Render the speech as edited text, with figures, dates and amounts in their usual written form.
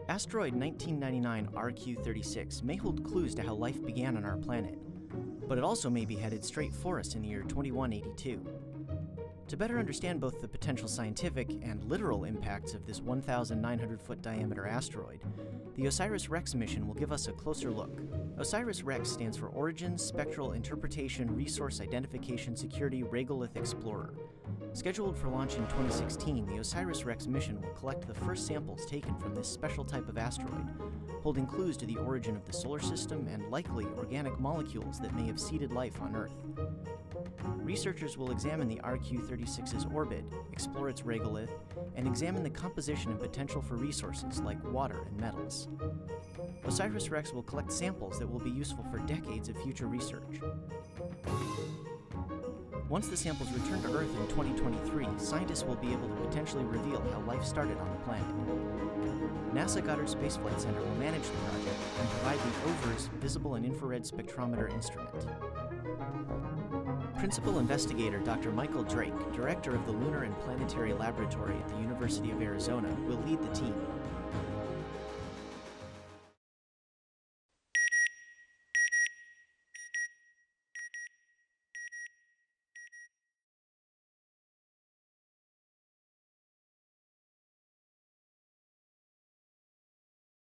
Asteroid 1999 RQ-36 may hold clues to how life began on our planet, but it also may be headed straight for us in the year 2182. To better understand both the potential scientific and literal impacts of this 1,900-foot diameter asteroid, the OSIRIS-REx mission will give us a closer look. OSIRIS-REx stands for Origin, Spectral Interpretation, Resource Identification, Security, Regolith Explorer. Scheduled for launch in 2016, the OSIRIS-REx mission will collect the first samples taken from this special type of asteroid, holding clues to the origin of the solar system and likely organic molecules that may have seeded life on Earth. Researchers will examine the RQ-36's orbit, explore its regolith, and examine the composition and potential for resources like water and metals. OSIRIS-REx will collect samples that will be useful for decades of future research. Once the samples return to Earth in 2023, scientists will be able to potentially reveal how life started on the planet. NASA Goddard Space Flight Center will manage the project and provide the OSIRIS visible and infrared spectrometer instrument. Principal Investigator Dr. Michael Drake, Director of the Lunar and Planetary Laboratory at the University of Arizona, will lead the team.